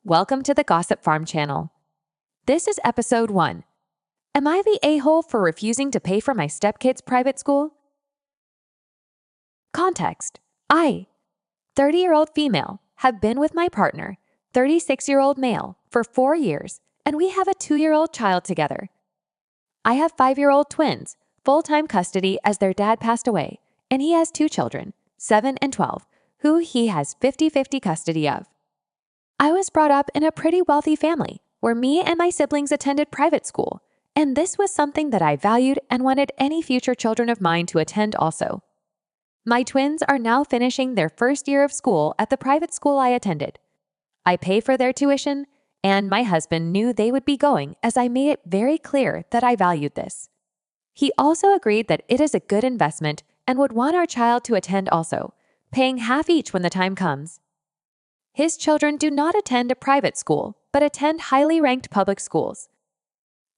Welcome to the Gossip Farm channel. This is episode 1. Am I the a-hole for refusing to pay for my stepkid's private school? Context. I, 30-year-old female, have been with my partner, 36-year-old male, for 4 years, and we have a 2-year-old child together. I have 5-year-old twins, full-time custody as their dad passed away, and he has 2 children, 7 and 12, who he has 50-50 custody of. I was brought up in a pretty wealthy family where me and my siblings attended private school, and this was something that I valued and wanted any future children of mine to attend also. My twins are now finishing their first year of school at the private school I attended. I pay for their tuition, and my husband knew they would be going as I made it very clear that I valued this. He also agreed that it is a good investment and would want our child to attend also, paying half each when the time comes. His children do not attend a private school, but attend highly ranked public schools.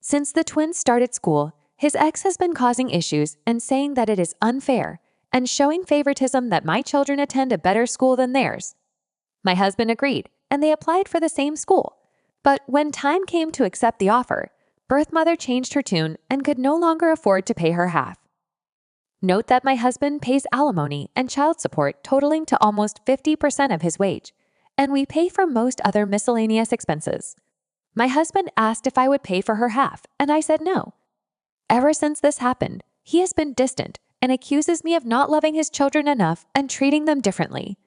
Since the twins started school, his ex has been causing issues and saying that it is unfair and showing favoritism that my children attend a better school than theirs. My husband agreed, and they applied for the same school. But when time came to accept the offer, birth mother changed her tune and could no longer afford to pay her half. Note that my husband pays alimony and child support totaling to almost 50% of his wage, and we pay for most other miscellaneous expenses. My husband asked if I would pay for her half, and I said no. Ever since this happened, he has been distant and accuses me of not loving his children enough and treating them differently.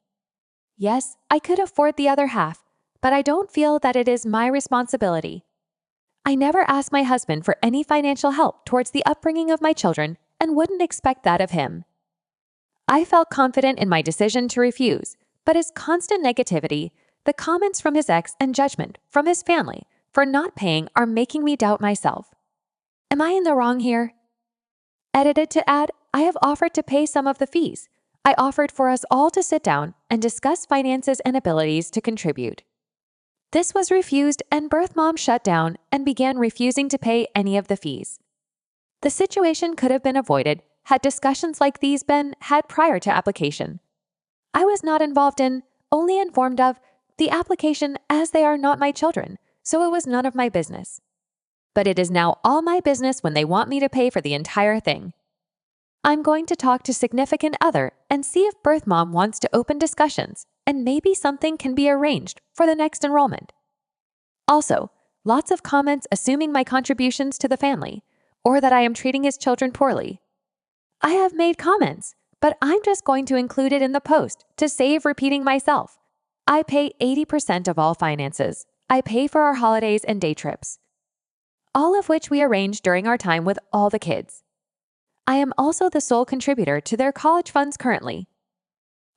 Yes, I could afford the other half, but I don't feel that it is my responsibility. I never asked my husband for any financial help towards the upbringing of my children and wouldn't expect that of him. I felt confident in my decision to refuse, but his constant negativity, the comments from his ex, and judgment from his family for not paying are making me doubt myself. Am I in the wrong here? Edited to add, I have offered to pay some of the fees. I offered for us all to sit down and discuss finances and abilities to contribute. This was refused, and birth mom shut down and began refusing to pay any of the fees. The situation could have been avoided had discussions like these been had prior to application. I was not involved in, only informed of, the application as they are not my children, so it was none of my business. But it is now all my business when they want me to pay for the entire thing. I'm going to talk to significant other and see if birth mom wants to open discussions, and maybe something can be arranged for the next enrollment. Also, lots of comments assuming my contributions to the family, or that I am treating his children poorly. I have made comments, but I'm just going to include it in the post to save repeating myself. I pay 80% of all finances. I pay for our holidays and day trips, all of which we arrange during our time with all the kids. I am also the sole contributor to their college funds currently.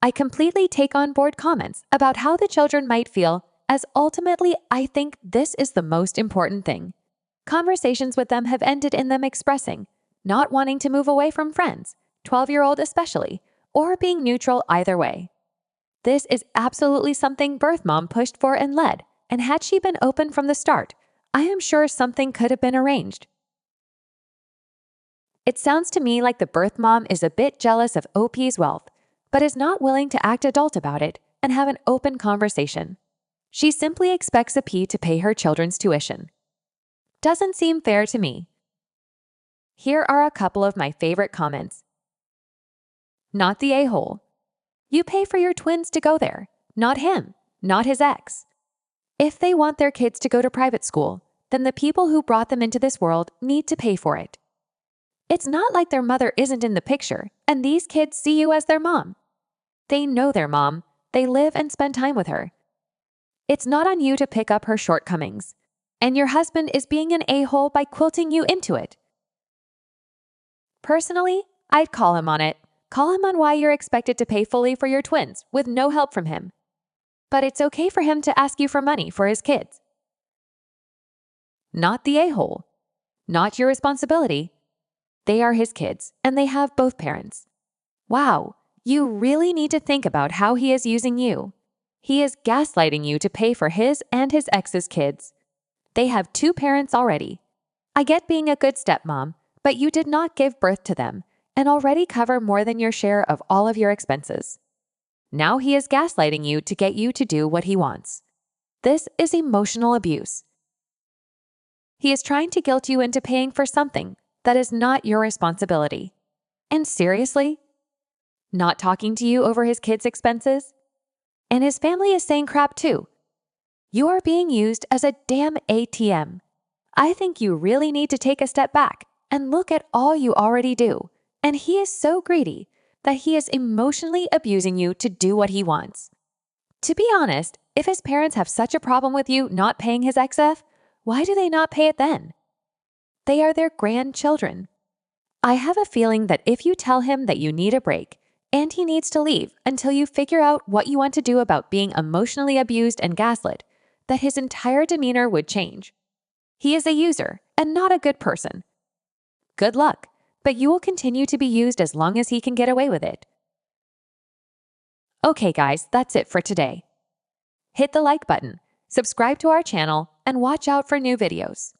I completely take on board comments about how the children might feel, as ultimately I think this is the most important thing. Conversations with them have ended in them expressing not wanting to move away from friends, 12-year-old especially, or being neutral either way. This is absolutely something birth mom pushed for and led, and had she been open from the start, I am sure something could have been arranged. It sounds to me like the birth mom is a bit jealous of OP's wealth, but is not willing to act adult about it and have an open conversation. She simply expects a P to pay her children's tuition. Doesn't seem fair to me. Here are a couple of my favorite comments. Not the a-hole. You pay for your twins to go there, not him, not his ex. If they want their kids to go to private school, then the people who brought them into this world need to pay for it. It's not like their mother isn't in the picture, and these kids see you as their mom. They know their mom. They live and spend time with her. It's not on you to pick up her shortcomings, and your husband is being an a-hole by quilting you into it. Personally, I'd call him on it. Call him on why you're expected to pay fully for your twins with no help from him. But it's okay for him to ask you for money for his kids. Not the a-hole. Not your responsibility. They are his kids, and they have both parents. Wow, you really need to think about how he is using you. He is gaslighting you to pay for his and his ex's kids. They have 2 parents already. I get being a good stepmom, but you did not give birth to them and already cover more than your share of all of your expenses. Now he is gaslighting you to get you to do what he wants. This is emotional abuse. He is trying to guilt you into paying for something that is not your responsibility. And seriously? Not talking to you over his kids' expenses? And his family is saying crap too. You are being used as a damn ATM. I think you really need to take a step back and look at all you already do. And he is so greedy that he is emotionally abusing you to do what he wants. To be honest, if his parents have such a problem with you not paying his XF, why do they not pay it then? They are their grandchildren. I have a feeling that if you tell him that you need a break, and he needs to leave until you figure out what you want to do about being emotionally abused and gaslit, that his entire demeanor would change. He is a user and not a good person. Good luck, but you will continue to be used as long as he can get away with it. Okay guys, that's it for today. Hit the like button, subscribe to our channel, and watch out for new videos.